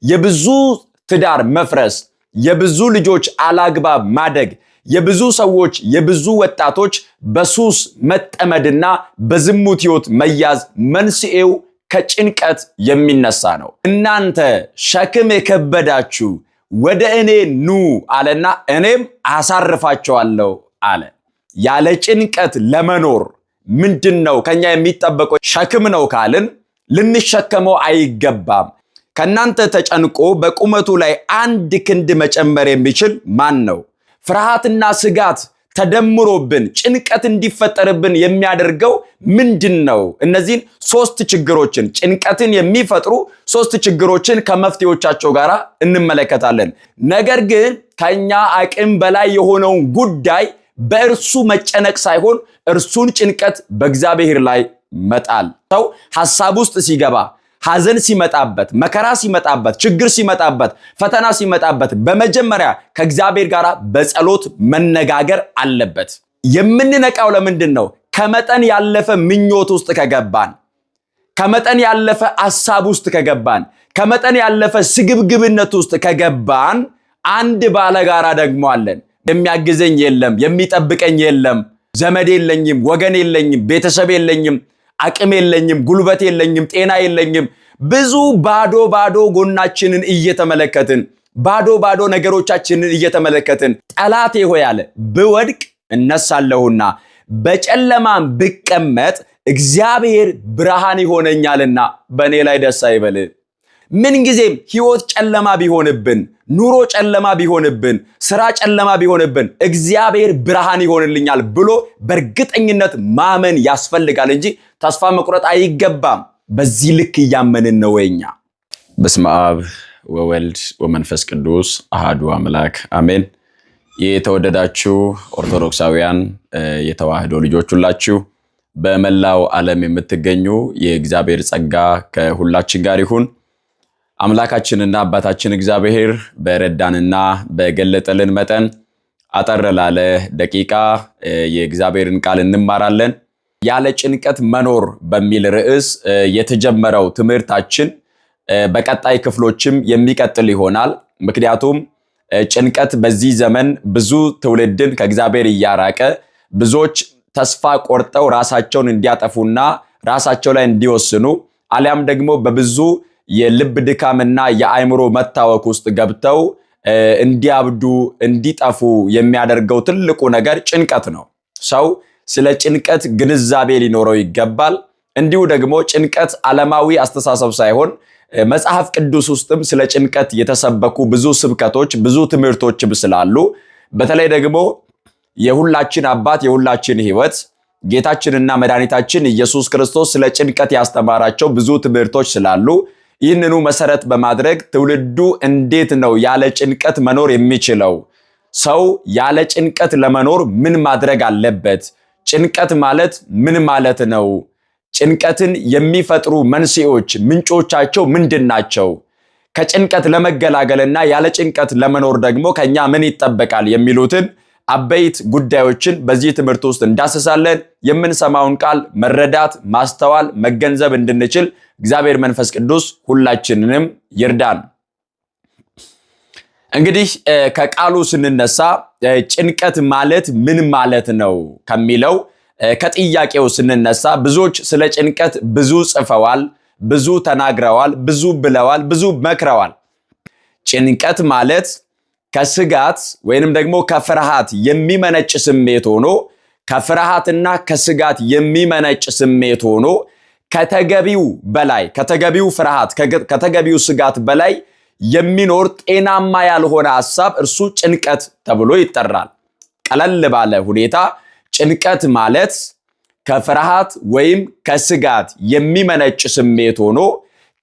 የብዙ ትዳር መፍረስ፣ የብዙ ልጆች አላግባብ ማደግ፣ የብዙ ሰዎች የብዙ ወጣቶች በሱስ መጠመድና በዝሙት ሕይወት መያዝ መንስኤው ከጭንቀት የሚነሳ ነው። እናንተ ሸክም የከበዳችሁ ወደ እኔ ኑ አለና እኔም አሳርፋቸዋለሁ አለ። ያለ ጭንቀት ለመኖር ምንድነው ከኛ የሚጠበቀው? ሸክም ነው ካልን ልንሸከመው አይገባም። ከናንተ ተጨንቆ በቁመቱ ላይ 1 ክንድ መጨመር የሚችል ማን ነው? ፍርሃትና ስጋት ተደምሮብን ጭንቀት እንዲፈጠርብን የሚያደርገው ምንድነው? እነዚህን 3 ችግሮችን ጭንቀትን የሚፈጥሩ 3 ችግሮችን ከመፍትሄዎቻቸው ጋር እንመለከታለን። ነገር ግን ከኛ አቅም በላይ የሆነውን ጉዳይ በእርሱ መጨነቅ ሳይሆን እርሱን ጭንቀት በእግዚአብሔር ላይ መጣል። ሰው ሐሳብ ውስጥ ሲገባ፣ ሐዘን ሲመጣበት፣ መከራ ሲመጣበት፣ ችግር ሲመጣበት፣ ፈተና ሲመጣበት በመጀመሪያ ከእግዚአብሔር ጋር በጸሎት መነጋገር አለበት። የምንነቃው ለምንድን ነው? ከመጠን ያለፈ ምኞት ውስጥ ከገባን፣ ከመጠን ያለፈ ሐሳብ ውስጥ ከገባን፣ ከመጠን ያለፈ ስግብግብነት ውስጥ ከገባን አንድ ባለጋራ ደግሞ አለን። የሚያግዘኝ የለም፣ የሚጠብቀኝ የለም፣ ዘመድ የለኝም፣ ወገን የለኝም፣ ቤተሰብ የለኝም፣ አቅም የለኝም፣ ጉልበት የለኝም፣ ጤና የለኝም። ብዙ ባዶ ጎናችንን እየተመለከትን ባዶ ነገሮቻችንን እየተመለከትን ጠላቴ ሆይ አለ ብወድቅ እነሳለሁና በጨለማም ብቀመጥ እግዚአብሔር ብርሃን ይሆነኛልና በእኔ ላይ ደስ አይበል። ምንጊዜም ሕይወት ጨለማ ቢሆንብን፣ ኑሮ ጨለማ ቢሆንብን፣ ስራ ጨለማ ቢሆንብን እግዚአብሔር ብርሃን ይሆንልኛል ብሎ በእርግጠኝነት ማመን ያስፈልጋል እንጂ ተስፋ መቁረጥ አይገባም። በዚህ ልክ እያመንን ነው እኛ። በስመ አብ ወወልድ ወመንፈስ ቅዱስ አሃዱ አምላክ አሜን። የተወደዳችሁ ኦርቶዶክሳውያን የተዋህዶ ልጆች ሁላችሁ በመላው ዓለም የምትገኙ የእግዚአብሔር ጸጋ ከሁላችን ጋር ይሁን። አምላካችንና አባታችን እግዚአብሔር በረዳንና በገለጠልን መጠን አጠር ላለ ደቂቃ የእግዚአብሔርን ቃል እንማራለን። ያለ ጭንቀት መኖር በሚል ርዕስ የተጀመረው ትምህርታችን በቀጣይ ክፍሎችም የሚቀጥል ይሆናል። ምክንያቱም ጭንቀት በዚህ ዘመን ብዙ ትውልድን ከእግዚአብሔር እያራቀ ብዙዎች ተስፋ ቆርጠው ራሳቸውን እንዲያጠፉና ራሳቸው ላይ እንዲወስኑ አሊያም ደግሞ በብዙ የልብ ድካምና የአእምሮ መታወክ ውስጥ ገብተው እንዲያብዱ እንዲጠፉ የሚያደርገው ትልቁ ነገር ጭንቀት ነው። ሰው ስለ ጭንቀት ግንዛቤ ሊኖረው ይገባል። እንዲሁ ደግሞ ጭንቀት ዓለማዊ አስተሳሰብ ሳይሆን መጽሐፍ ቅዱስ ውስጥም ስለ ጭንቀት የተሰበኩ ብዙ ስብከቶች፣ ብዙ ትምህርቶችም ስላሉ በተለይ ደግሞ የሁላችን አባት የሁላችን ሕይወት ጌታችንና መድኃኒታችን ኢየሱስ ክርስቶስ ስለ ጭንቀት ያስተማራቸው ብዙ ትምህርቶች ስላሉ ይህንኑ መሰረት በማድረግ ትውልዱ እንዴት ነው ያለ ጭንቀት መኖር የሚችለው? ሰው ያለ ጭንቀት ለመኖር ምን ማድረግ አለበት? ጭንቀት ማለት ምን ማለት ነው? ጭንቀትን የሚፈጥሩ መንስኤዎች ምንጮቻቸው ምንድናቸው? ከጭንቀት ለመገላገልና ያለ ጭንቀት ለመኖር ደግሞ ከኛ ምን ይጠበቃል? የሚሉትን አበይት ጉዳዮችን በዚህ ትምህርት ውስጥ እንዳስሳለን። የምንሰማውን ቃል መረዳት፣ ማስተዋል፣ መገንዘብ እንድንችል እግዚአብሔር መንፈስ ቅዱስ ሁላችንንም ይርዳን። እንግዲህ ከቃሉ ስንነሳ ጭንቀት ማለት ምን ማለት ነው ከሚለው ከጥያቄው ስንነሳ ብዙዎች ስለ ጭንቀት ብዙ ጽፈዋል፣ ብዙ ተናግረዋል፣ ብዙ ብለዋል፣ ብዙ መክረዋል። ጭንቀት ማለት ከስጋት ወይንም ደግሞ ከፍርሃት የሚመነጭ ስሜት ሆኖ ከፍርሃትና ከስጋት የሚመነጭ ስሜት ሆኖ ከተገቢው በላይ ከተገቢው ፍርሃት ከተገቢው ስጋት በላይ የሚኖር ጤናማ ያልሆነ ሐሳብ እርሱ ጭንቀት ተብሎ ይጠራል። ቀለል ባለ ሁኔታ ጭንቀት ማለት ከፍርሃት ወይም ከስጋት የሚመነጭ ስሜት ሆኖ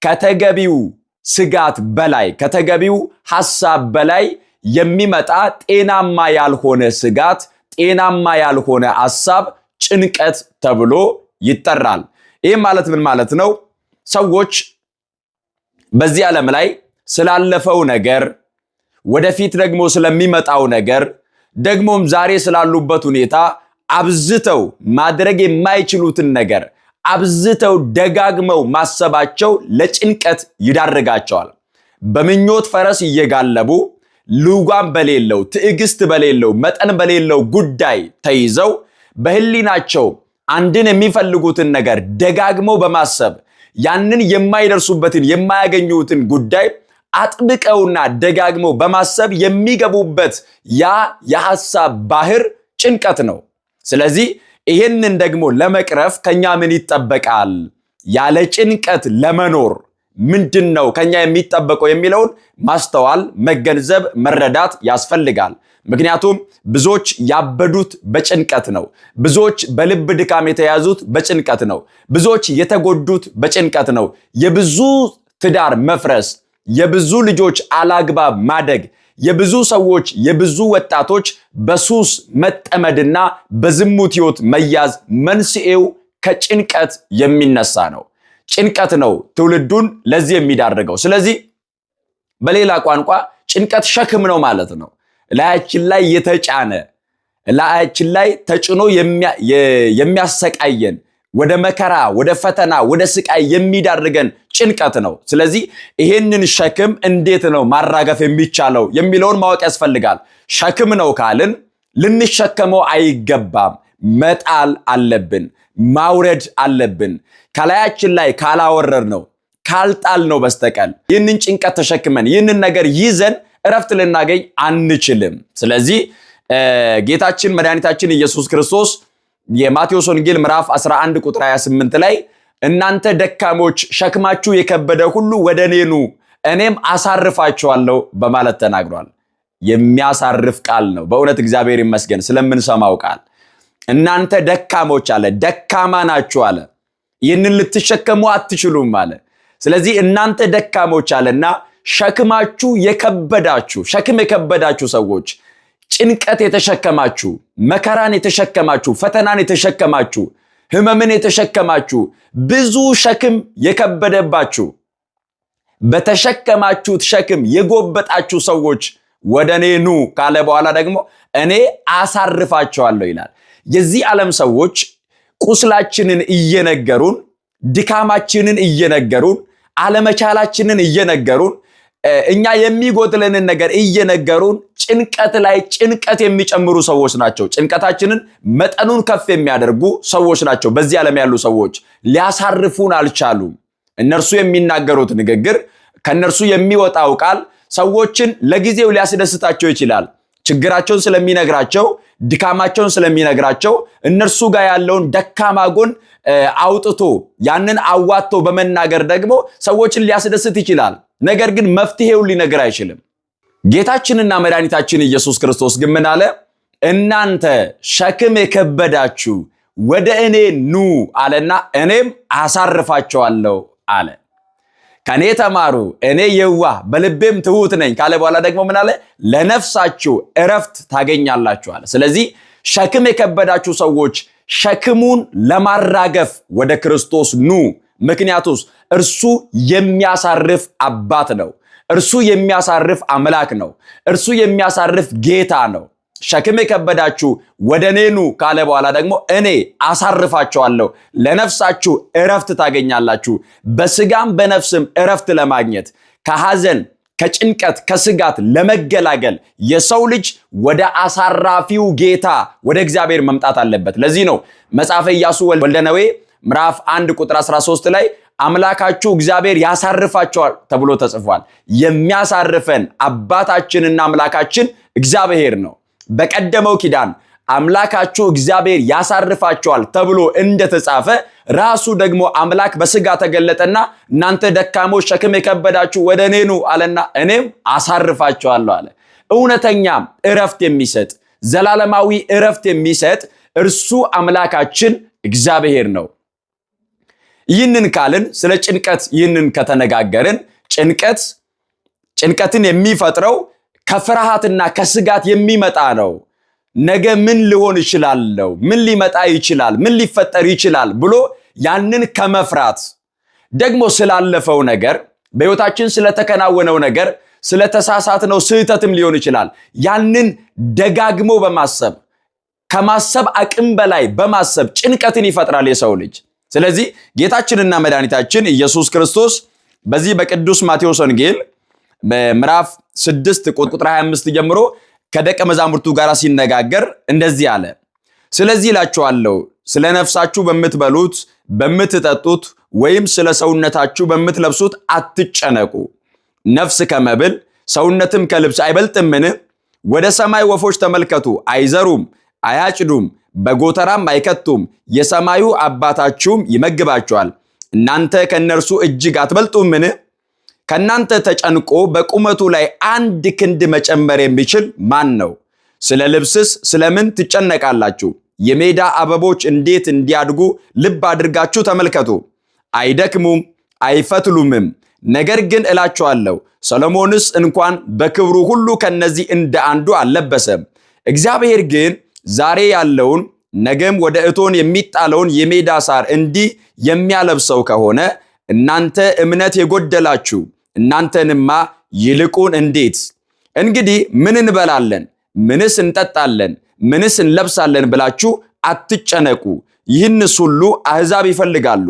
ከተገቢው ስጋት በላይ ከተገቢው ሐሳብ በላይ የሚመጣ ጤናማ ያልሆነ ስጋት፣ ጤናማ ያልሆነ ሐሳብ ጭንቀት ተብሎ ይጠራል። ይህ ማለት ምን ማለት ነው? ሰዎች በዚህ ዓለም ላይ ስላለፈው ነገር፣ ወደፊት ደግሞ ስለሚመጣው ነገር፣ ደግሞም ዛሬ ስላሉበት ሁኔታ አብዝተው ማድረግ የማይችሉትን ነገር አብዝተው ደጋግመው ማሰባቸው ለጭንቀት ይዳርጋቸዋል። በምኞት ፈረስ እየጋለቡ ልጓም በሌለው ትዕግስት በሌለው መጠን በሌለው ጉዳይ ተይዘው በህሊናቸው አንድን የሚፈልጉትን ነገር ደጋግመው በማሰብ ያንን የማይደርሱበትን የማያገኙትን ጉዳይ አጥብቀውና ደጋግመው በማሰብ የሚገቡበት ያ የሐሳብ ባህር ጭንቀት ነው። ስለዚህ ይሄንን ደግሞ ለመቅረፍ ከኛ ምን ይጠበቃል? ያለ ጭንቀት ለመኖር ምንድነው ከኛ የሚጠበቀው የሚለውን ማስተዋል፣ መገንዘብ፣ መረዳት ያስፈልጋል። ምክንያቱም ብዙዎች ያበዱት በጭንቀት ነው። ብዙዎች በልብ ድካም የተያዙት በጭንቀት ነው። ብዙዎች የተጎዱት በጭንቀት ነው። የብዙ ትዳር መፍረስ፣ የብዙ ልጆች አላግባብ ማደግ፣ የብዙ ሰዎች የብዙ ወጣቶች በሱስ መጠመድና በዝሙት ሕይወት መያዝ መንስኤው ከጭንቀት የሚነሳ ነው። ጭንቀት ነው ትውልዱን ለዚህ የሚዳርገው። ስለዚህ በሌላ ቋንቋ ጭንቀት ሸክም ነው ማለት ነው። ላያችን ላይ የተጫነ ላያችን ላይ ተጭኖ የሚያሰቃየን ወደ መከራ፣ ወደ ፈተና፣ ወደ ስቃይ የሚዳርገን ጭንቀት ነው። ስለዚህ ይሄንን ሸክም እንዴት ነው ማራገፍ የሚቻለው የሚለውን ማወቅ ያስፈልጋል። ሸክም ነው ካልን ልንሸከመው አይገባም። መጣል አለብን፣ ማውረድ አለብን። ከላያችን ላይ ካላወረድ ነው ካልጣል ነው በስተቀር ይህንን ጭንቀት ተሸክመን ይህንን ነገር ይዘን እረፍት ልናገኝ አንችልም። ስለዚህ ጌታችን መድኃኒታችን ኢየሱስ ክርስቶስ የማቴዎስ ወንጌል ምዕራፍ 11 ቁጥር 28 ላይ እናንተ ደካሞች ሸክማችሁ የከበደ ሁሉ ወደ እኔ ኑ እኔም አሳርፋችኋለሁ በማለት ተናግሯል። የሚያሳርፍ ቃል ነው። በእውነት እግዚአብሔር ይመስገን ስለምንሰማው ቃል። እናንተ ደካሞች አለ፣ ደካማ ናችሁ አለ። ይህንን ልትሸከሙ አትችሉም አለ። ስለዚህ እናንተ ደካሞች አለና ሸክማችሁ የከበዳችሁ፣ ሸክም የከበዳችሁ ሰዎች፣ ጭንቀት የተሸከማችሁ፣ መከራን የተሸከማችሁ፣ ፈተናን የተሸከማችሁ፣ ህመምን የተሸከማችሁ፣ ብዙ ሸክም የከበደባችሁ፣ በተሸከማችሁት ሸክም የጎበጣችሁ ሰዎች ወደ እኔ ኑ ካለ በኋላ ደግሞ እኔ አሳርፋቸዋለሁ ይላል። የዚህ ዓለም ሰዎች ቁስላችንን እየነገሩን፣ ድካማችንን እየነገሩን፣ አለመቻላችንን እየነገሩን፣ እኛ የሚጎድለንን ነገር እየነገሩን ጭንቀት ላይ ጭንቀት የሚጨምሩ ሰዎች ናቸው። ጭንቀታችንን መጠኑን ከፍ የሚያደርጉ ሰዎች ናቸው። በዚህ ዓለም ያሉ ሰዎች ሊያሳርፉን አልቻሉም። እነርሱ የሚናገሩት ንግግር፣ ከነርሱ የሚወጣው ቃል ሰዎችን ለጊዜው ሊያስደስታቸው ይችላል። ችግራቸውን ስለሚነግራቸው፣ ድካማቸውን ስለሚነግራቸው እነርሱ ጋር ያለውን ደካማ ጎን አውጥቶ ያንን አዋጥቶ በመናገር ደግሞ ሰዎችን ሊያስደስት ይችላል። ነገር ግን መፍትሄውን ሊነግር አይችልም። ጌታችንና መድኃኒታችን ኢየሱስ ክርስቶስ ግን ምን አለ? እናንተ ሸክም የከበዳችሁ ወደ እኔ ኑ አለና እኔም አሳርፋቸዋለሁ አለ። ከኔ ተማሩ እኔ የዋህ በልቤም ትሁት ነኝ ካለ በኋላ ደግሞ ምን አለ? ለነፍሳችሁ እረፍት ታገኛላችሁ አለ። ስለዚህ ሸክም የከበዳችሁ ሰዎች ሸክሙን ለማራገፍ ወደ ክርስቶስ ኑ። ምክንያቱም እርሱ የሚያሳርፍ አባት ነው። እርሱ የሚያሳርፍ አምላክ ነው። እርሱ የሚያሳርፍ ጌታ ነው። ሸክም የከበዳችሁ ወደ እኔ ኑ ካለ በኋላ ደግሞ እኔ አሳርፋቸዋለሁ፣ ለነፍሳችሁ እረፍት ታገኛላችሁ። በስጋም በነፍስም እረፍት ለማግኘት ከሐዘን፣ ከጭንቀት፣ ከስጋት ለመገላገል የሰው ልጅ ወደ አሳራፊው ጌታ ወደ እግዚአብሔር መምጣት አለበት። ለዚህ ነው መጽሐፈ ኢያሱ ወልደ ነዌ ምዕራፍ 1 ቁጥር 13 ላይ አምላካችሁ እግዚአብሔር ያሳርፋቸዋል ተብሎ ተጽፏል። የሚያሳርፈን አባታችንና አምላካችን እግዚአብሔር ነው። በቀደመው ኪዳን አምላካችሁ እግዚአብሔር ያሳርፋቸዋል ተብሎ እንደተጻፈ ራሱ ደግሞ አምላክ በስጋ ተገለጠና እናንተ ደካሞች ሸክም የከበዳችሁ ወደ እኔ ኑ አለና እኔም አሳርፋቸዋለሁ አለ። እውነተኛ እረፍት የሚሰጥ ዘላለማዊ እረፍት የሚሰጥ እርሱ አምላካችን እግዚአብሔር ነው። ይህንን ካልን ስለ ጭንቀት ይህንን ከተነጋገርን ጭንቀትን የሚፈጥረው ከፍርሃትና ከስጋት የሚመጣ ነው። ነገ ምን ሊሆን ይችላል፣ ምን ሊመጣ ይችላል፣ ምን ሊፈጠር ይችላል ብሎ ያንን ከመፍራት ደግሞ ስላለፈው ነገር፣ በሕይወታችን ስለተከናወነው ነገር፣ ስለተሳሳትነው ስህተትም ሊሆን ይችላል። ያንን ደጋግሞ በማሰብ ከማሰብ አቅም በላይ በማሰብ ጭንቀትን ይፈጥራል የሰው ልጅ። ስለዚህ ጌታችንና መድኃኒታችን ኢየሱስ ክርስቶስ በዚህ በቅዱስ ማቴዎስ ወንጌል ምዕራፍ 6 ቁጥር 25 ጀምሮ ከደቀ መዛሙርቱ ጋር ሲነጋገር እንደዚህ አለ። ስለዚህ እላችኋለሁ ስለ ነፍሳችሁ በምትበሉት በምትጠጡት ወይም ስለ ሰውነታችሁ በምትለብሱት አትጨነቁ። ነፍስ ከመብል ሰውነትም ከልብስ አይበልጥምን? ወደ ሰማይ ወፎች ተመልከቱ፣ አይዘሩም፣ አያጭዱም፣ በጎተራም አይከቱም፣ የሰማዩ አባታችሁም ይመግባቸዋል። እናንተ ከእነርሱ እጅግ አትበልጡምን? ከእናንተ ተጨንቆ በቁመቱ ላይ አንድ ክንድ መጨመር የሚችል ማን ነው? ስለ ልብስስ ስለምን ትጨነቃላችሁ? የሜዳ አበቦች እንዴት እንዲያድጉ ልብ አድርጋችሁ ተመልከቱ። አይደክሙም አይፈትሉምም። ነገር ግን እላችኋለሁ ሰሎሞንስ እንኳን በክብሩ ሁሉ ከነዚህ እንደ አንዱ አልለበሰም። እግዚአብሔር ግን ዛሬ ያለውን ነገም ወደ እቶን የሚጣለውን የሜዳ ሳር እንዲህ የሚያለብሰው ከሆነ እናንተ እምነት የጎደላችሁ እናንተንማ ይልቁን እንዴት! እንግዲህ ምን እንበላለን፣ ምንስ እንጠጣለን፣ ምንስ እንለብሳለን ብላችሁ አትጨነቁ። ይህንስ ሁሉ አሕዛብ ይፈልጋሉ።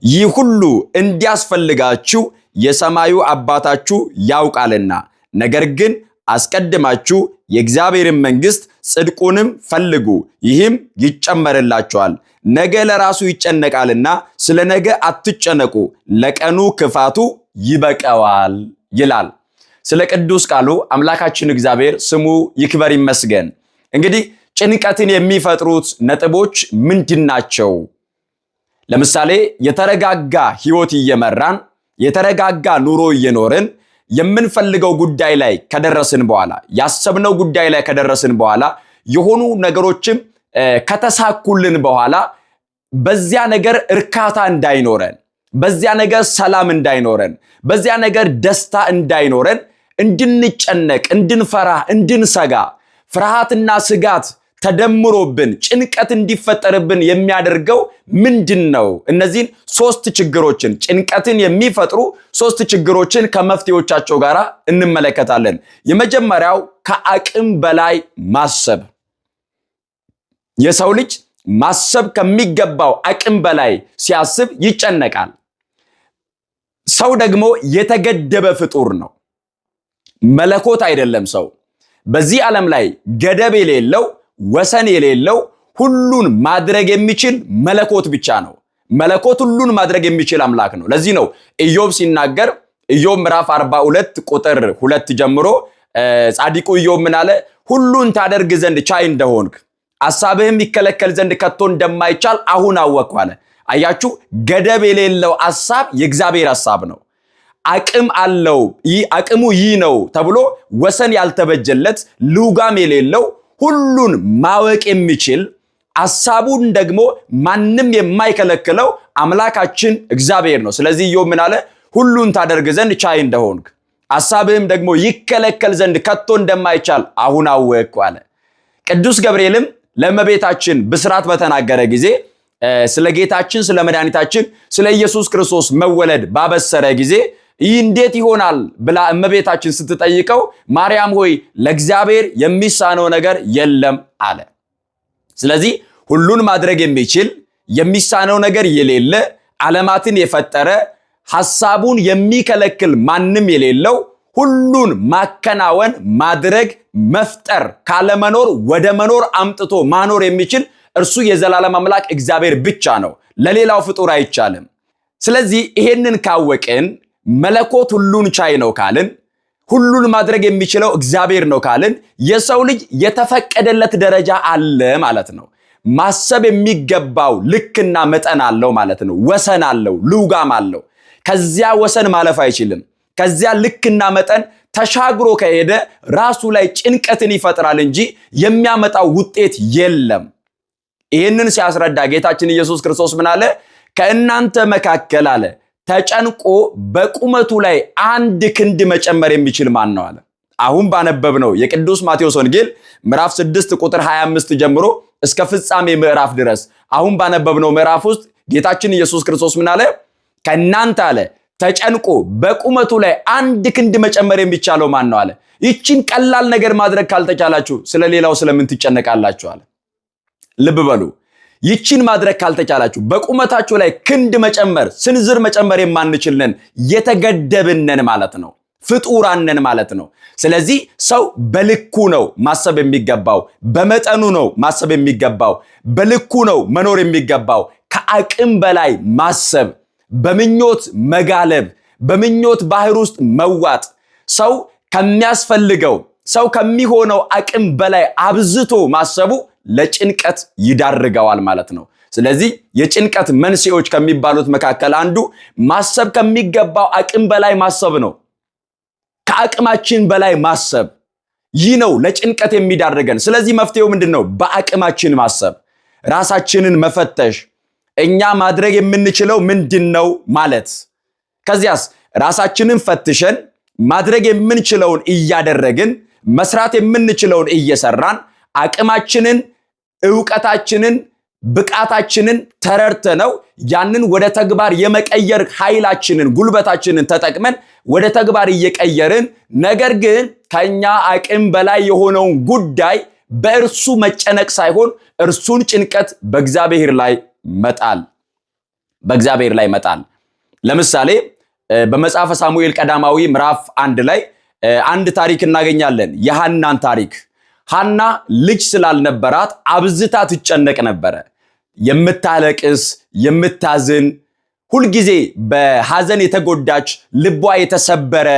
ይህ ሁሉ እንዲያስፈልጋችሁ የሰማዩ አባታችሁ ያውቃልና። ነገር ግን አስቀድማችሁ የእግዚአብሔርን መንግሥት ጽድቁንም ፈልጉ፣ ይህም ይጨመርላችኋል። ነገ ለራሱ ይጨነቃልና ስለ ነገ አትጨነቁ፣ ለቀኑ ክፋቱ ይበቀዋል ይላል። ስለ ቅዱስ ቃሉ አምላካችን እግዚአብሔር ስሙ ይክበር ይመስገን። እንግዲህ ጭንቀትን የሚፈጥሩት ነጥቦች ምንድናቸው? ለምሳሌ የተረጋጋ ህይወት እየመራን የተረጋጋ ኑሮ እየኖርን የምንፈልገው ጉዳይ ላይ ከደረስን በኋላ ያሰብነው ጉዳይ ላይ ከደረስን በኋላ የሆኑ ነገሮችም ከተሳኩልን በኋላ በዚያ ነገር እርካታ እንዳይኖረን፣ በዚያ ነገር ሰላም እንዳይኖረን፣ በዚያ ነገር ደስታ እንዳይኖረን እንድንጨነቅ፣ እንድንፈራ፣ እንድንሰጋ ፍርሃትና ስጋት ተደምሮብን ጭንቀት እንዲፈጠርብን የሚያደርገው ምንድነው? እነዚህን ሶስት ችግሮችን ጭንቀትን የሚፈጥሩ ሶስት ችግሮችን ከመፍትሄዎቻቸው ጋር እንመለከታለን። የመጀመሪያው ከአቅም በላይ ማሰብ። የሰው ልጅ ማሰብ ከሚገባው አቅም በላይ ሲያስብ ይጨነቃል። ሰው ደግሞ የተገደበ ፍጡር ነው፣ መለኮት አይደለም። ሰው በዚህ ዓለም ላይ ገደብ የሌለው ወሰን የሌለው ሁሉን ማድረግ የሚችል መለኮት ብቻ ነው። መለኮት ሁሉን ማድረግ የሚችል አምላክ ነው። ለዚህ ነው ኢዮብ ሲናገር ኢዮብ ምዕራፍ 42 ቁጥር 2 ጀምሮ ጻድቁ ኢዮብ ምን አለ? ሁሉን ታደርግ ዘንድ ቻይ እንደሆንክ ሐሳብህም ይከለከል ዘንድ ከቶ እንደማይቻል አሁን አወቅሁ አለ። አያችሁ፣ ገደብ የሌለው ሐሳብ የእግዚአብሔር ሐሳብ ነው። አቅም አለው፣ አቅሙ ይህ ነው ተብሎ ወሰን ያልተበጀለት ልውጋም የሌለው ሁሉን ማወቅ የሚችል ሐሳቡን ደግሞ ማንም የማይከለክለው አምላካችን እግዚአብሔር ነው። ስለዚህ ኢዮብ ምን አለ? ሁሉን ታደርግ ዘንድ ቻይ እንደሆንክ ሐሳብህም ደግሞ ይከለከል ዘንድ ከቶ እንደማይቻል አሁን አወቅሁ አለ። ቅዱስ ገብርኤልም ለእመቤታችን ብስራት በተናገረ ጊዜ ስለ ጌታችን ስለ መድኃኒታችን ስለ ኢየሱስ ክርስቶስ መወለድ ባበሰረ ጊዜ ይህ እንዴት ይሆናል ብላ እመቤታችን ስትጠይቀው ማርያም ሆይ ለእግዚአብሔር የሚሳነው ነገር የለም አለ። ስለዚህ ሁሉን ማድረግ የሚችል የሚሳነው ነገር የሌለ ዓለማትን የፈጠረ ሐሳቡን የሚከለክል ማንም የሌለው ሁሉን ማከናወን ማድረግ መፍጠር ካለመኖር ወደ መኖር አምጥቶ ማኖር የሚችል እርሱ የዘላለም አምላክ እግዚአብሔር ብቻ ነው። ለሌላው ፍጡር አይቻልም። ስለዚህ ይሄንን ካወቅን መለኮት ሁሉን ቻይ ነው ካልን ሁሉን ማድረግ የሚችለው እግዚአብሔር ነው ካልን የሰው ልጅ የተፈቀደለት ደረጃ አለ ማለት ነው። ማሰብ የሚገባው ልክና መጠን አለው ማለት ነው። ወሰን አለው፣ ልውጋም አለው። ከዚያ ወሰን ማለፍ አይችልም። ከዚያ ልክና መጠን ተሻግሮ ከሄደ ራሱ ላይ ጭንቀትን ይፈጥራል እንጂ የሚያመጣው ውጤት የለም። ይህንን ሲያስረዳ ጌታችን ኢየሱስ ክርስቶስ ምን አለ? ከእናንተ መካከል አለ ተጨንቆ በቁመቱ ላይ አንድ ክንድ መጨመር የሚችል ማን ነው አለ። አሁን ባነበብነው የቅዱስ ማቴዎስ ወንጌል ምዕራፍ 6 ቁጥር 25 ጀምሮ እስከ ፍጻሜ ምዕራፍ ድረስ አሁን ባነበብነው ምዕራፍ ውስጥ ጌታችን ኢየሱስ ክርስቶስ ምን አለ? ከእናንተ አለ ተጨንቆ በቁመቱ ላይ አንድ ክንድ መጨመር የሚቻለው ማን ነው አለ። ይህችን ቀላል ነገር ማድረግ ካልተቻላችሁ ስለሌላው ስለምን ትጨነቃላችሁ አለ። ልብ በሉ። ይህችን ማድረግ ካልተቻላችሁ በቁመታችሁ ላይ ክንድ መጨመር ስንዝር መጨመር የማንችልን የተገደብነን ማለት ነው። ፍጡራን ነን ማለት ነው። ስለዚህ ሰው በልኩ ነው ማሰብ የሚገባው፣ በመጠኑ ነው ማሰብ የሚገባው፣ በልኩ ነው መኖር የሚገባው። ከአቅም በላይ ማሰብ፣ በምኞት መጋለብ፣ በምኞት ባህር ውስጥ መዋጥ፣ ሰው ከሚያስፈልገው ሰው ከሚሆነው አቅም በላይ አብዝቶ ማሰቡ ለጭንቀት ይዳርገዋል ማለት ነው። ስለዚህ የጭንቀት መንስኤዎች ከሚባሉት መካከል አንዱ ማሰብ ከሚገባው አቅም በላይ ማሰብ ነው። ከአቅማችን በላይ ማሰብ፣ ይህ ነው ለጭንቀት የሚዳርገን። ስለዚህ መፍትሄው ምንድነው? በአቅማችን ማሰብ፣ ራሳችንን መፈተሽ፣ እኛ ማድረግ የምንችለው ምንድነው ማለት። ከዚያስ ራሳችንን ፈትሸን ማድረግ የምንችለውን እያደረግን መስራት የምንችለውን እየሰራን አቅማችንን፣ ዕውቀታችንን፣ ብቃታችንን ተረድተነው ያንን ወደ ተግባር የመቀየር ኃይላችንን፣ ጉልበታችንን ተጠቅመን ወደ ተግባር እየቀየርን ነገር ግን ከኛ አቅም በላይ የሆነውን ጉዳይ በእርሱ መጨነቅ ሳይሆን እርሱን ጭንቀት በእግዚአብሔር ላይ መጣል። ለምሳሌ በመጽሐፈ ሳሙኤል ቀዳማዊ ምዕራፍ 1 ላይ አንድ ታሪክ እናገኛለን። የሐናን ታሪክ። ሐና ልጅ ስላልነበራት አብዝታ ትጨነቅ ነበረ። የምታለቅስ፣ የምታዝን፣ ሁልጊዜ በሐዘን የተጎዳች፣ ልቧ የተሰበረ፣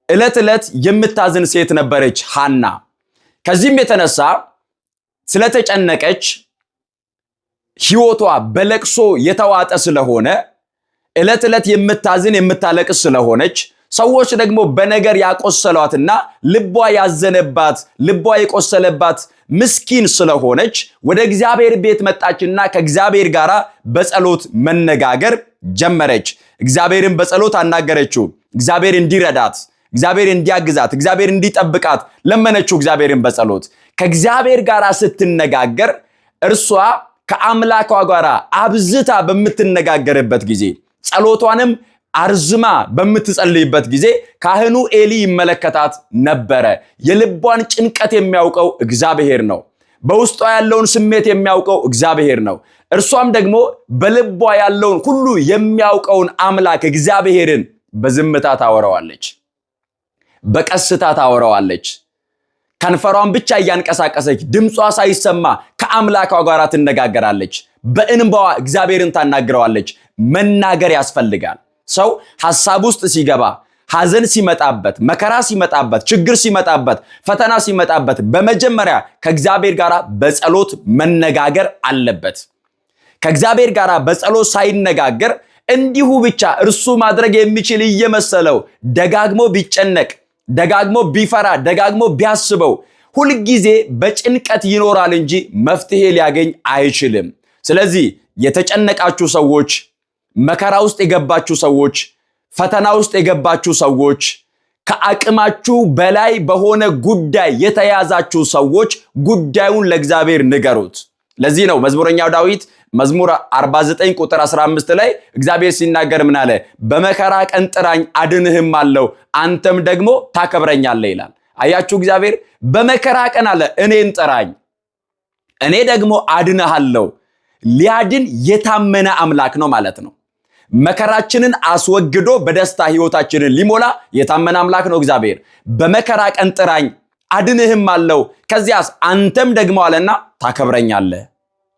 ዕለት ዕለት የምታዝን ሴት ነበረች ሐና። ከዚህም የተነሳ ስለተጨነቀች ሕይወቷ በለቅሶ የተዋጠ ስለሆነ ዕለት ዕለት የምታዝን የምታለቅስ ስለሆነች ሰዎች ደግሞ በነገር ያቆሰሏትና ልቧ ያዘነባት ልቧ የቆሰለባት ምስኪን ስለሆነች ወደ እግዚአብሔር ቤት መጣችና ከእግዚአብሔር ጋር በጸሎት መነጋገር ጀመረች። እግዚአብሔርን በጸሎት አናገረችው። እግዚአብሔር እንዲረዳት፣ እግዚአብሔር እንዲያግዛት፣ እግዚአብሔር እንዲጠብቃት ለመነችው። እግዚአብሔርን በጸሎት ከእግዚአብሔር ጋር ስትነጋገር እርሷ ከአምላኳ ጋር አብዝታ በምትነጋገርበት ጊዜ ጸሎቷንም አርዝማ በምትጸልይበት ጊዜ ካህኑ ኤሊ ይመለከታት ነበረ። የልቧን ጭንቀት የሚያውቀው እግዚአብሔር ነው። በውስጧ ያለውን ስሜት የሚያውቀው እግዚአብሔር ነው። እርሷም ደግሞ በልቧ ያለውን ሁሉ የሚያውቀውን አምላክ እግዚአብሔርን በዝምታ ታወራዋለች፣ በቀስታ ታወራዋለች። ከንፈሯን ብቻ እያንቀሳቀሰች ድምጿ ሳይሰማ ከአምላኳ ጋር ትነጋገራለች። በእንባዋ እግዚአብሔርን ታናግረዋለች። መናገር ያስፈልጋል። ሰው ሐሳብ ውስጥ ሲገባ፣ ሐዘን ሲመጣበት፣ መከራ ሲመጣበት፣ ችግር ሲመጣበት፣ ፈተና ሲመጣበት በመጀመሪያ ከእግዚአብሔር ጋር በጸሎት መነጋገር አለበት። ከእግዚአብሔር ጋር በጸሎት ሳይነጋገር እንዲሁ ብቻ እርሱ ማድረግ የሚችል እየመሰለው ደጋግሞ ቢጨነቅ፣ ደጋግሞ ቢፈራ፣ ደጋግሞ ቢያስበው ሁልጊዜ በጭንቀት ይኖራል እንጂ መፍትሄ ሊያገኝ አይችልም። ስለዚህ የተጨነቃችሁ ሰዎች፣ መከራ ውስጥ የገባችሁ ሰዎች፣ ፈተና ውስጥ የገባችሁ ሰዎች፣ ከአቅማችሁ በላይ በሆነ ጉዳይ የተያዛችሁ ሰዎች ጉዳዩን ለእግዚአብሔር ንገሩት። ለዚህ ነው መዝሙረኛው ዳዊት መዝሙር 49 ቁጥር 15 ላይ እግዚአብሔር ሲናገር ምን አለ? በመከራ ቀን ጥራኝ አድንህም አለው፣ አንተም ደግሞ ታከብረኛለህ ይላል። አያችሁ፣ እግዚአብሔር በመከራ ቀን አለ እኔን ጥራኝ፣ እኔ ደግሞ አድንሃለሁ። ሊያድን የታመነ አምላክ ነው ማለት ነው። መከራችንን አስወግዶ በደስታ ህይወታችንን ሊሞላ የታመነ አምላክ ነው እግዚአብሔር። በመከራ ቀን ጥራኝ አድንህም አለው፣ ከዚያስ አንተም ደግሞ አለና ታከብረኛለህ።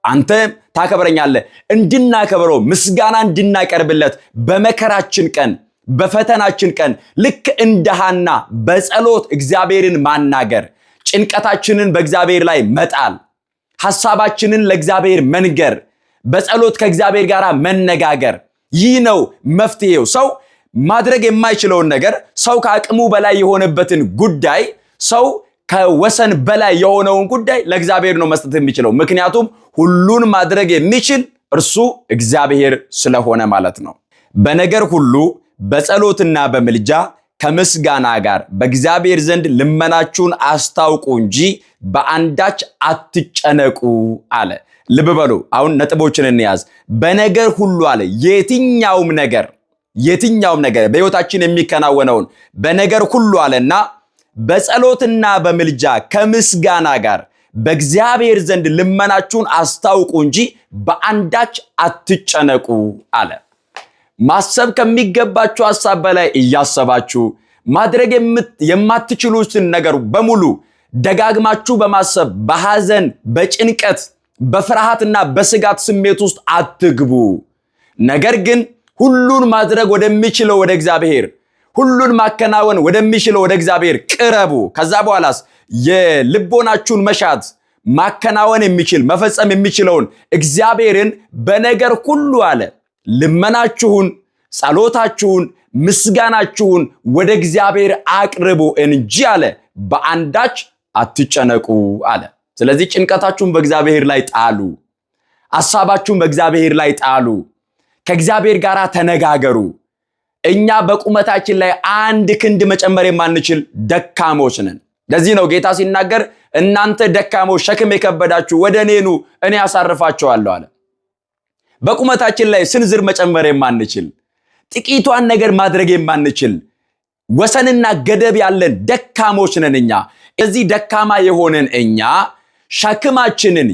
አንተም ታከብረኛለህ። እንድናከብረው ምስጋና እንድናቀርብለት በመከራችን ቀን በፈተናችን ቀን ልክ እንደ ሐና በጸሎት እግዚአብሔርን ማናገር፣ ጭንቀታችንን በእግዚአብሔር ላይ መጣል፣ ሐሳባችንን ለእግዚአብሔር መንገር፣ በጸሎት ከእግዚአብሔር ጋር መነጋገር፣ ይህ ነው መፍትሄው። ሰው ማድረግ የማይችለውን ነገር፣ ሰው ከአቅሙ በላይ የሆነበትን ጉዳይ፣ ሰው ከወሰን በላይ የሆነውን ጉዳይ ለእግዚአብሔር ነው መስጠት የሚችለው። ምክንያቱም ሁሉን ማድረግ የሚችል እርሱ እግዚአብሔር ስለሆነ ማለት ነው። በነገር ሁሉ በጸሎትና በምልጃ ከምስጋና ጋር በእግዚአብሔር ዘንድ ልመናችሁን አስታውቁ እንጂ በአንዳች አትጨነቁ አለ። ልብ በሉ፣ አሁን ነጥቦችን እንያዝ። በነገር ሁሉ አለ። የትኛውም ነገር በሕይወታችን የሚከናወነውን በነገር ሁሉ አለና በጸሎትና በምልጃ ከምስጋና ጋር በእግዚአብሔር ዘንድ ልመናችሁን አስታውቁ እንጂ በአንዳች አትጨነቁ አለ። ማሰብ ከሚገባችሁ ሐሳብ በላይ እያሰባችሁ፣ ማድረግ የማትችሉትን ነገር በሙሉ ደጋግማችሁ በማሰብ በሐዘን፣ በጭንቀት፣ በፍርሃትና በስጋት ስሜት ውስጥ አትግቡ። ነገር ግን ሁሉን ማድረግ ወደሚችለው ወደ እግዚአብሔር፣ ሁሉን ማከናወን ወደሚችለው ወደ እግዚአብሔር ቅረቡ። ከዛ በኋላስ የልቦናችሁን መሻት ማከናወን የሚችል መፈጸም የሚችለውን እግዚአብሔርን በነገር ሁሉ አለ ልመናችሁን፣ ጸሎታችሁን፣ ምስጋናችሁን ወደ እግዚአብሔር አቅርቡ እንጂ አለ በአንዳች አትጨነቁ አለ። ስለዚህ ጭንቀታችሁን በእግዚአብሔር ላይ ጣሉ። ሐሳባችሁን በእግዚአብሔር ላይ ጣሉ። ከእግዚአብሔር ጋር ተነጋገሩ። እኛ በቁመታችን ላይ አንድ ክንድ መጨመር የማንችል ደካሞች ነን። ለዚህ ነው ጌታ ሲናገር እናንተ ደካሞች ሸክም የከበዳችሁ ወደ እኔ ኑ እኔ አሳርፋችኋለሁ አለ። በቁመታችን ላይ ስንዝር መጨመር የማንችል ጥቂቷን ነገር ማድረግ የማንችል ወሰንና ገደብ ያለን ደካሞች ነን እኛ። እዚህ ደካማ የሆነን እኛ ሸክማችንን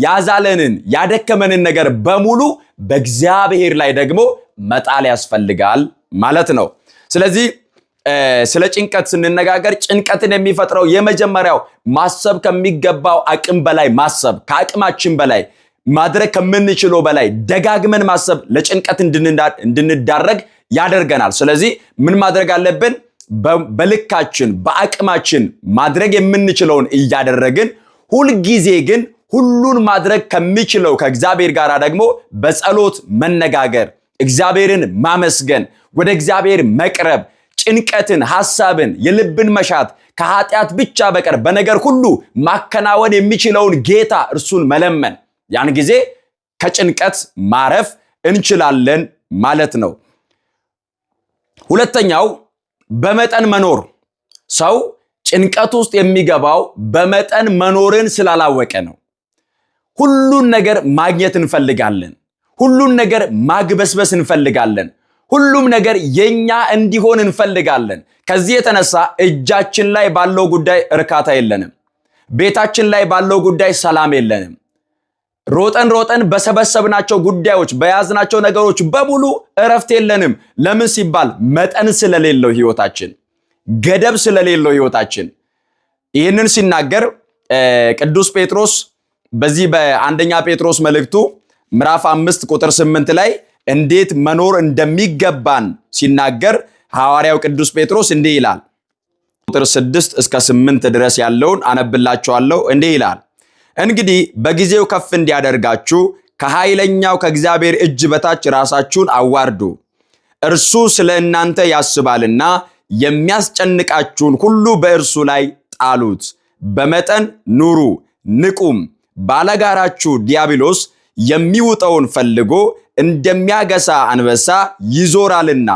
ያዛለንን ያደከመንን ነገር በሙሉ በእግዚአብሔር ላይ ደግሞ መጣል ያስፈልጋል ማለት ነው። ስለዚህ ስለ ጭንቀት ስንነጋገር ጭንቀትን የሚፈጥረው የመጀመሪያው ማሰብ ከሚገባው አቅም በላይ ማሰብ፣ ከአቅማችን በላይ ማድረግ ከምንችለው በላይ ደጋግመን ማሰብ ለጭንቀት እንድንዳረግ ያደርገናል። ስለዚህ ምን ማድረግ አለብን? በልካችን በአቅማችን ማድረግ የምንችለውን እያደረግን ሁልጊዜ ግን ሁሉን ማድረግ ከሚችለው ከእግዚአብሔር ጋር ደግሞ በጸሎት መነጋገር፣ እግዚአብሔርን ማመስገን፣ ወደ እግዚአብሔር መቅረብ፣ ጭንቀትን፣ ሐሳብን፣ የልብን መሻት ከኃጢአት ብቻ በቀር በነገር ሁሉ ማከናወን የሚችለውን ጌታ እርሱን መለመን፣ ያን ጊዜ ከጭንቀት ማረፍ እንችላለን ማለት ነው። ሁለተኛው በመጠን መኖር። ሰው ጭንቀት ውስጥ የሚገባው በመጠን መኖርን ስላላወቀ ነው። ሁሉን ነገር ማግኘት እንፈልጋለን። ሁሉን ነገር ማግበስበስ እንፈልጋለን። ሁሉም ነገር የኛ እንዲሆን እንፈልጋለን። ከዚህ የተነሳ እጃችን ላይ ባለው ጉዳይ እርካታ የለንም። ቤታችን ላይ ባለው ጉዳይ ሰላም የለንም። ሮጠን በሰበሰብናቸው ጉዳዮች በያዝናቸው ነገሮች በሙሉ እረፍት የለንም። ለምን ሲባል መጠን ስለሌለው ህይወታችን፣ ገደብ ስለሌለው ህይወታችን። ይህንን ሲናገር ቅዱስ ጴጥሮስ በዚህ በአንደኛ ጴጥሮስ መልእክቱ ምዕራፍ 5 ቁጥር 8 ላይ እንዴት መኖር እንደሚገባን ሲናገር ሐዋርያው ቅዱስ ጴጥሮስ እንዲህ ይላል። ቁጥር 6 እስከ 8 ድረስ ያለውን አነብላችኋለሁ። እንዲህ ይላል፣ እንግዲህ በጊዜው ከፍ እንዲያደርጋችሁ ከኃይለኛው ከእግዚአብሔር እጅ በታች ራሳችሁን አዋርዱ። እርሱ ስለ እናንተ ያስባልና የሚያስጨንቃችሁን ሁሉ በእርሱ ላይ ጣሉት። በመጠን ኑሩ፣ ንቁም። ባለጋራችሁ ዲያብሎስ የሚውጠውን ፈልጎ እንደሚያገሳ አንበሳ ይዞራልና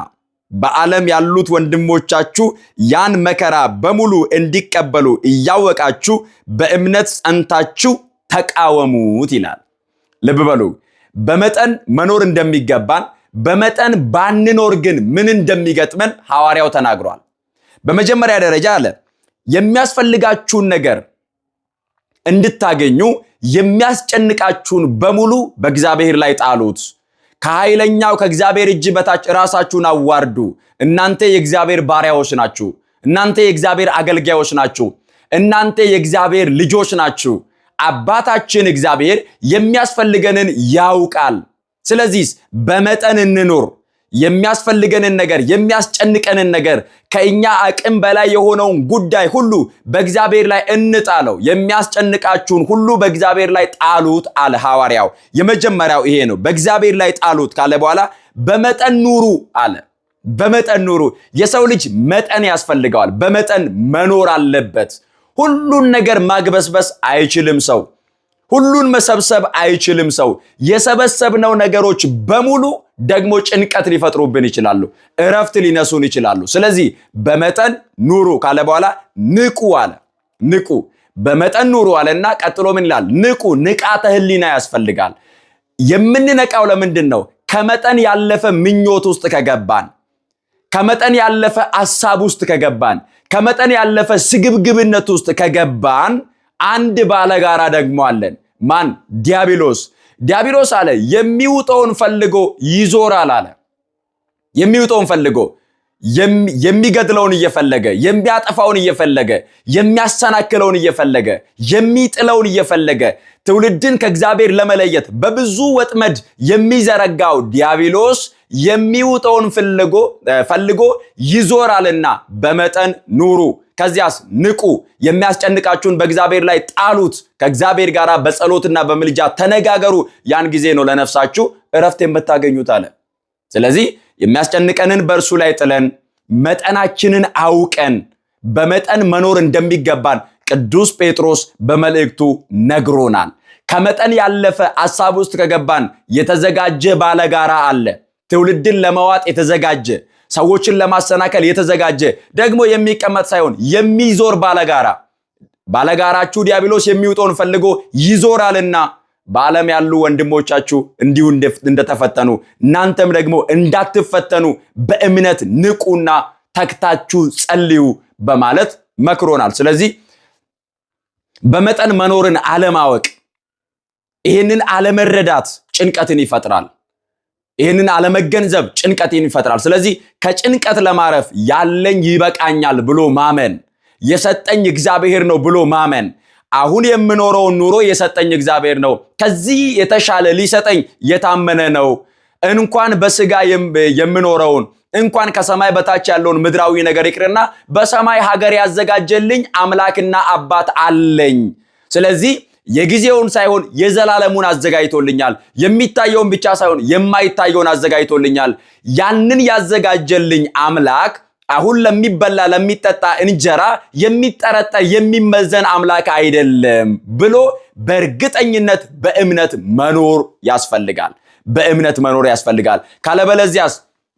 በዓለም ያሉት ወንድሞቻችሁ ያን መከራ በሙሉ እንዲቀበሉ እያወቃችሁ በእምነት ጸንታችሁ ተቃወሙት ይላል። ልብ በሉ፣ በመጠን መኖር እንደሚገባን፣ በመጠን ባንኖር ግን ምን እንደሚገጥመን ሐዋርያው ተናግሯል። በመጀመሪያ ደረጃ አለ የሚያስፈልጋችሁን ነገር እንድታገኙ የሚያስጨንቃችሁን በሙሉ በእግዚአብሔር ላይ ጣሉት። ከኃይለኛው ከእግዚአብሔር እጅ በታች ራሳችሁን አዋርዱ። እናንተ የእግዚአብሔር ባሪያዎች ናችሁ። እናንተ የእግዚአብሔር አገልጋዮች ናችሁ። እናንተ የእግዚአብሔር ልጆች ናችሁ። አባታችን እግዚአብሔር የሚያስፈልገንን ያውቃል። ስለዚህ በመጠን እንኖር። የሚያስፈልገንን ነገር፣ የሚያስጨንቀንን ነገር፣ ከእኛ አቅም በላይ የሆነውን ጉዳይ ሁሉ በእግዚአብሔር ላይ እንጣለው። የሚያስጨንቃችሁን ሁሉ በእግዚአብሔር ላይ ጣሉት አለ ሐዋርያው። የመጀመሪያው ይሄ ነው። በእግዚአብሔር ላይ ጣሉት ካለ በኋላ በመጠን ኑሩ አለ። በመጠን ኑሩ። የሰው ልጅ መጠን ያስፈልገዋል። በመጠን መኖር አለበት። ሁሉን ነገር ማግበስበስ አይችልም ሰው። ሁሉን መሰብሰብ አይችልም ሰው። የሰበሰብነው ነገሮች በሙሉ ደግሞ ጭንቀት ሊፈጥሩብን ይችላሉ። እረፍት ሊነሱን ይችላሉ። ስለዚህ በመጠን ኑሩ ካለ በኋላ ንቁ አለ። ንቁ፣ በመጠን ኑሩ አለና ቀጥሎ ምን ይላል? ንቁ። ንቃተ ህሊና ያስፈልጋል። የምንነቃው ለምንድን ነው? ከመጠን ያለፈ ምኞት ውስጥ ከገባን፣ ከመጠን ያለፈ ሐሳብ ውስጥ ከገባን፣ ከመጠን ያለፈ ስግብግብነት ውስጥ ከገባን አንድ ባለጋራ ደግሞ አለን። ማን? ዲያብሎስ። ዲያብሎስ አለ የሚውጠውን ፈልጎ ይዞራል አለ። የሚውጠውን ፈልጎ የሚገድለውን እየፈለገ የሚያጠፋውን እየፈለገ የሚያሰናክለውን እየፈለገ የሚጥለውን እየፈለገ ትውልድን ከእግዚአብሔር ለመለየት በብዙ ወጥመድ የሚዘረጋው ዲያብሎስ የሚውጠውን ፈልጎ ይዞራልና በመጠን ኑሩ። ከዚያስ ንቁ፣ የሚያስጨንቃችሁን በእግዚአብሔር ላይ ጣሉት፣ ከእግዚአብሔር ጋር በጸሎትና በምልጃ ተነጋገሩ፣ ያን ጊዜ ነው ለነፍሳችሁ እረፍት የምታገኙት አለ። ስለዚህ የሚያስጨንቀንን በእርሱ ላይ ጥለን መጠናችንን አውቀን በመጠን መኖር እንደሚገባን ቅዱስ ጴጥሮስ በመልእክቱ ነግሮናል። ከመጠን ያለፈ ሐሳብ ውስጥ ከገባን የተዘጋጀ ባለጋራ አለ። ትውልድን ለመዋጥ የተዘጋጀ፣ ሰዎችን ለማሰናከል የተዘጋጀ፣ ደግሞ የሚቀመጥ ሳይሆን የሚዞር ባለጋራችሁ ዲያብሎስ የሚውጠውን ፈልጎ ይዞራልና በዓለም ያሉ ወንድሞቻችሁ እንዲሁ እንደተፈተኑ እናንተም ደግሞ እንዳትፈተኑ በእምነት ንቁና ተግታችሁ ጸልዩ በማለት መክሮናል። ስለዚህ በመጠን መኖርን አለማወቅ፣ ይህንን አለመረዳት ጭንቀትን ይፈጥራል። ይህንን አለመገንዘብ ጭንቀትን ይፈጥራል። ስለዚህ ከጭንቀት ለማረፍ ያለኝ ይበቃኛል ብሎ ማመን፣ የሰጠኝ እግዚአብሔር ነው ብሎ ማመን፣ አሁን የምኖረውን ኑሮ የሰጠኝ እግዚአብሔር ነው፣ ከዚህ የተሻለ ሊሰጠኝ የታመነ ነው፣ እንኳን በስጋ የምኖረውን እንኳን ከሰማይ በታች ያለውን ምድራዊ ነገር ይቅርና በሰማይ ሀገር ያዘጋጀልኝ አምላክና አባት አለኝ። ስለዚህ የጊዜውን ሳይሆን የዘላለሙን አዘጋጅቶልኛል። የሚታየውን ብቻ ሳይሆን የማይታየውን አዘጋጅቶልኛል። ያንን ያዘጋጀልኝ አምላክ አሁን ለሚበላ ለሚጠጣ እንጀራ የሚጠረጠር የሚመዘን አምላክ አይደለም ብሎ በእርግጠኝነት በእምነት መኖር ያስፈልጋል። በእምነት መኖር ያስፈልጋል። ካለበለዚያስ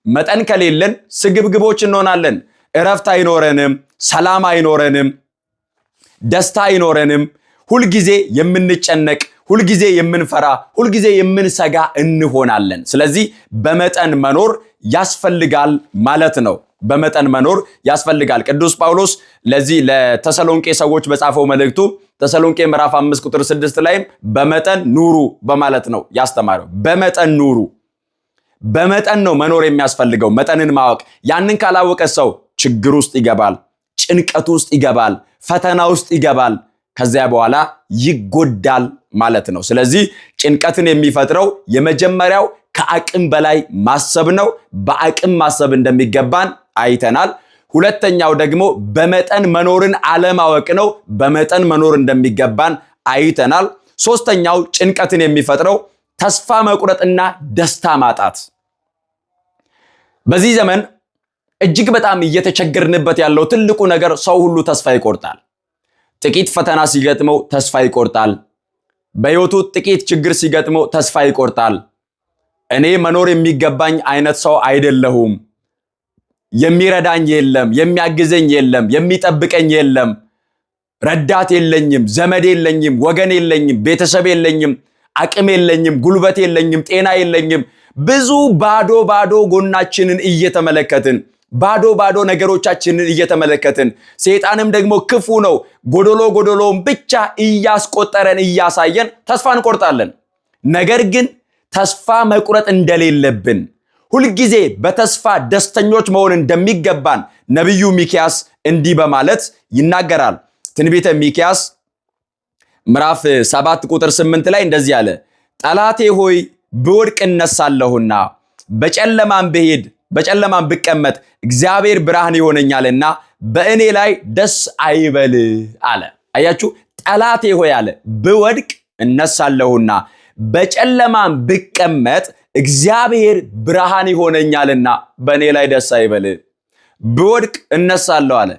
መጠን ከሌለን ስግብግቦች እንሆናለን። እረፍት አይኖረንም፣ ሰላም አይኖረንም፣ ደስታ አይኖረንም። ሁልጊዜ የምንጨነቅ፣ ሁልጊዜ የምንፈራ፣ ሁልጊዜ የምንሰጋ እንሆናለን። ስለዚህ በመጠን መኖር ያስፈልጋል ማለት ነው። በመጠን መኖር ያስፈልጋል። ቅዱስ ጳውሎስ ለዚህ ለተሰሎንቄ ሰዎች በጻፈው መልእክቱ ተሰሎንቄ ምዕራፍ 5 ቁጥር 6 ላይም በመጠን ኑሩ በማለት ነው ያስተማረው። በመጠን ኑሩ። በመጠን ነው መኖር የሚያስፈልገው፣ መጠንን ማወቅ። ያንን ካላወቀ ሰው ችግር ውስጥ ይገባል፣ ጭንቀት ውስጥ ይገባል፣ ፈተና ውስጥ ይገባል። ከዚያ በኋላ ይጎዳል ማለት ነው። ስለዚህ ጭንቀትን የሚፈጥረው የመጀመሪያው ከአቅም በላይ ማሰብ ነው። በአቅም ማሰብ እንደሚገባን አይተናል። ሁለተኛው ደግሞ በመጠን መኖርን አለማወቅ ነው። በመጠን መኖር እንደሚገባን አይተናል። ሶስተኛው ጭንቀትን የሚፈጥረው ተስፋ መቁረጥና ደስታ ማጣት። በዚህ ዘመን እጅግ በጣም እየተቸገርንበት ያለው ትልቁ ነገር ሰው ሁሉ ተስፋ ይቆርጣል። ጥቂት ፈተና ሲገጥመው ተስፋ ይቆርጣል። በሕይወቱ ጥቂት ችግር ሲገጥመው ተስፋ ይቆርጣል። እኔ መኖር የሚገባኝ አይነት ሰው አይደለሁም፣ የሚረዳኝ የለም፣ የሚያግዘኝ የለም፣ የሚጠብቀኝ የለም፣ ረዳት የለኝም፣ ዘመድ የለኝም፣ ወገን የለኝም፣ ቤተሰብ የለኝም፣ አቅም የለኝም፣ ጉልበት የለኝም፣ ጤና የለኝም። ብዙ ባዶ ጎናችንን እየተመለከትን ባዶ ነገሮቻችንን እየተመለከትን ሰይጣንም ደግሞ ክፉ ነው ጎዶሎውን ብቻ እያስቆጠረን እያሳየን ተስፋ እንቆርጣለን። ነገር ግን ተስፋ መቁረጥ እንደሌለብን ሁልጊዜ በተስፋ ደስተኞች መሆን እንደሚገባን ነቢዩ ሚክያስ እንዲህ በማለት ይናገራል። ትንቢተ ሚክያስ ምዕራፍ 7 ቁጥር 8 ላይ እንደዚህ አለ። ጠላቴ ሆይ ብወድቅ እነሳለሁና በጨለማም ብቀመጥ እግዚአብሔር ብርሃን ይሆነኛልና በእኔ ላይ ደስ አይበል አለ። አያችሁ፣ ጠላቴ ሆይ አለ ብወድቅ እነሳለሁና በጨለማም ብቀመጥ እግዚአብሔር ብርሃን ይሆነኛልና በእኔ ላይ ደስ አይበል። ብወድቅ እነሳለሁ አለ።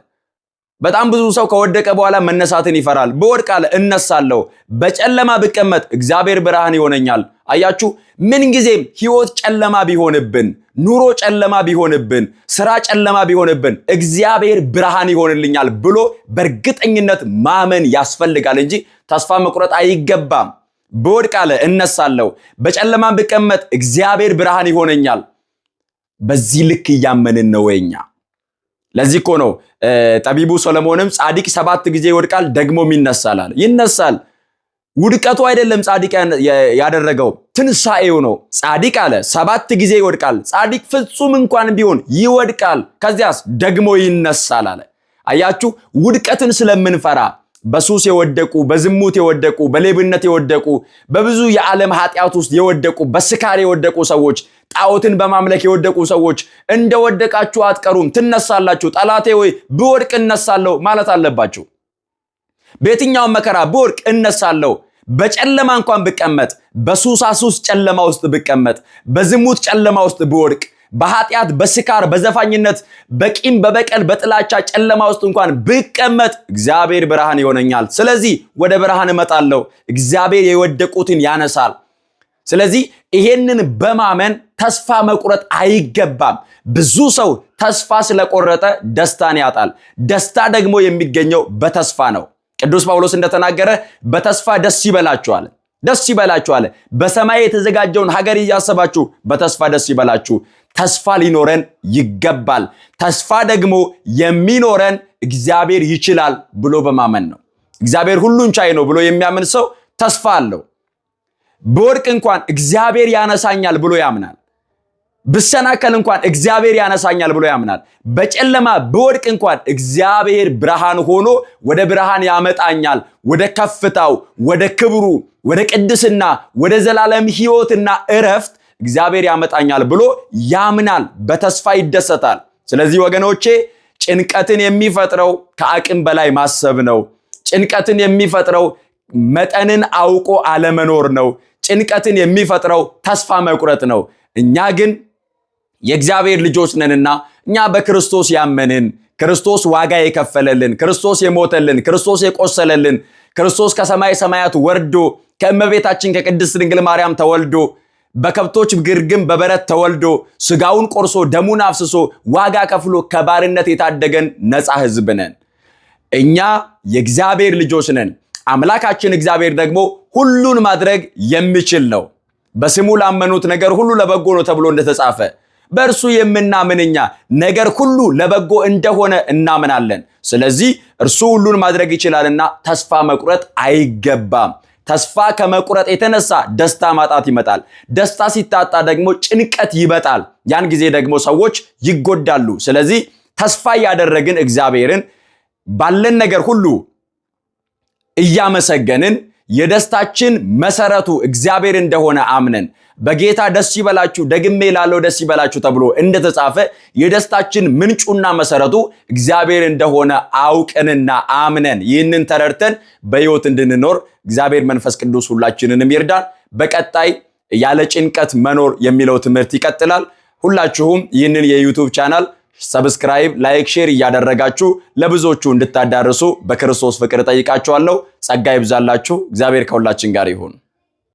በጣም ብዙ ሰው ከወደቀ በኋላ መነሳትን ይፈራል። ብወድቅ አለ እነሳለሁ፣ በጨለማ ብቀመጥ እግዚአብሔር ብርሃን ይሆነኛል። አያችሁ፣ ምንጊዜም ህይወት ጨለማ ቢሆንብን፣ ኑሮ ጨለማ ቢሆንብን፣ ስራ ጨለማ ቢሆንብን እግዚአብሔር ብርሃን ይሆንልኛል ብሎ በእርግጠኝነት ማመን ያስፈልጋል እንጂ ተስፋ መቁረጥ አይገባም። ብወድቅ አለ እነሳለሁ፣ በጨለማ ብቀመጥ እግዚአብሔር ብርሃን ይሆነኛል። በዚህ ልክ እያመንን ነው ወይኛ። ለዚህ እኮ ነው ጠቢቡ ሰሎሞንም ጻድቅ 7 ጊዜ ይወድቃል ደግሞም ይነሳል አለ። ይነሳል። ውድቀቱ አይደለም ጻድቅ ያደረገው ትንሳኤው ነው። ጻድቅ አለ 7 ጊዜ ይወድቃል። ጻድቅ ፍጹም እንኳን ቢሆን ይወድቃል፣ ከዚያስ ደግሞ ይነሳል አለ። አያችሁ፣ ውድቀትን ስለምንፈራ በሱስ የወደቁ፣ በዝሙት የወደቁ፣ በሌብነት የወደቁ፣ በብዙ የዓለም ኃጢአት ውስጥ የወደቁ፣ በስካር የወደቁ ሰዎች፣ ጣዖትን በማምለክ የወደቁ ሰዎች እንደወደቃችሁ አትቀሩም፣ ትነሳላችሁ። ጠላቴ ወይ ብወድቅ እነሳለሁ ማለት አለባችሁ። በየትኛውም መከራ ብወድቅ እነሳለሁ። በጨለማ እንኳን ብቀመጥ፣ በሱሳሱስ ጨለማ ውስጥ ብቀመጥ፣ በዝሙት ጨለማ ውስጥ ብወድቅ፣ በኃጢአት፣ በስካር፣ በዘፋኝነት፣ በቂም፣ በበቀል፣ በጥላቻ ጨለማ ውስጥ እንኳን ብቀመጥ እግዚአብሔር ብርሃን ይሆነኛል። ስለዚህ ወደ ብርሃን እመጣለሁ። እግዚአብሔር የወደቁትን ያነሳል። ስለዚህ ይሄንን በማመን ተስፋ መቁረጥ አይገባም። ብዙ ሰው ተስፋ ስለቆረጠ ደስታን ያጣል። ደስታ ደግሞ የሚገኘው በተስፋ ነው። ቅዱስ ጳውሎስ እንደተናገረ በተስፋ ደስ ይበላችኋል፣ ደስ ይበላችኋል። በሰማይ የተዘጋጀውን ሀገር እያሰባችሁ በተስፋ ደስ ይበላችሁ። ተስፋ ሊኖረን ይገባል። ተስፋ ደግሞ የሚኖረን እግዚአብሔር ይችላል ብሎ በማመን ነው። እግዚአብሔር ሁሉን ቻይ ነው ብሎ የሚያምን ሰው ተስፋ አለው። በወድቅ እንኳን እግዚአብሔር ያነሳኛል ብሎ ያምናል። ብሰናከል እንኳን እግዚአብሔር ያነሳኛል ብሎ ያምናል። በጨለማ በወድቅ እንኳን እግዚአብሔር ብርሃን ሆኖ ወደ ብርሃን ያመጣኛል፣ ወደ ከፍታው፣ ወደ ክብሩ፣ ወደ ቅድስና፣ ወደ ዘላለም ሕይወትና እረፍት እግዚአብሔር ያመጣኛል ብሎ ያምናል። በተስፋ ይደሰታል። ስለዚህ ወገኖቼ ጭንቀትን የሚፈጥረው ከአቅም በላይ ማሰብ ነው። ጭንቀትን የሚፈጥረው መጠንን አውቆ አለመኖር ነው። ጭንቀትን የሚፈጥረው ተስፋ መቁረጥ ነው። እኛ ግን የእግዚአብሔር ልጆች ነንና እኛ በክርስቶስ ያመንን፣ ክርስቶስ ዋጋ የከፈለልን፣ ክርስቶስ የሞተልን፣ ክርስቶስ የቆሰለልን፣ ክርስቶስ ከሰማይ ሰማያት ወርዶ ከእመቤታችን ከቅድስት ድንግል ማርያም ተወልዶ በከብቶች ግርግም በበረት ተወልዶ ስጋውን ቆርሶ ደሙን አፍስሶ ዋጋ ከፍሎ ከባርነት የታደገን ነፃ ሕዝብ ነን። እኛ የእግዚአብሔር ልጆች ነን። አምላካችን እግዚአብሔር ደግሞ ሁሉን ማድረግ የሚችል ነው። በስሙ ላመኑት ነገር ሁሉ ለበጎ ነው ተብሎ እንደተጻፈ በእርሱ የምናምን እኛ ነገር ሁሉ ለበጎ እንደሆነ እናምናለን። ስለዚህ እርሱ ሁሉን ማድረግ ይችላልና ተስፋ መቁረጥ አይገባም። ተስፋ ከመቁረጥ የተነሳ ደስታ ማጣት ይመጣል። ደስታ ሲታጣ ደግሞ ጭንቀት ይመጣል። ያን ጊዜ ደግሞ ሰዎች ይጎዳሉ። ስለዚህ ተስፋ ያደረግን እግዚአብሔርን ባለን ነገር ሁሉ እያመሰገንን የደስታችን መሰረቱ እግዚአብሔር እንደሆነ አምነን በጌታ ደስ ይበላችሁ ደግሜ ላለው ደስ ይበላችሁ ተብሎ እንደተጻፈ የደስታችን ምንጩና መሰረቱ እግዚአብሔር እንደሆነ አውቀንና አምነን ይህንን ተረድተን በሕይወት እንድንኖር እግዚአብሔር መንፈስ ቅዱስ ሁላችንንም ይርዳን። በቀጣይ ያለ ጭንቀት መኖር የሚለው ትምህርት ይቀጥላል። ሁላችሁም ይህንን የዩቲዩብ ቻናል ሰብስክራይብ፣ ላይክ፣ ሼር እያደረጋችሁ ለብዙዎቹ እንድታዳርሱ በክርስቶስ ፍቅር ጠይቃችኋለሁ። ጸጋ ይብዛላችሁ። እግዚአብሔር ከሁላችን ጋር ይሁን።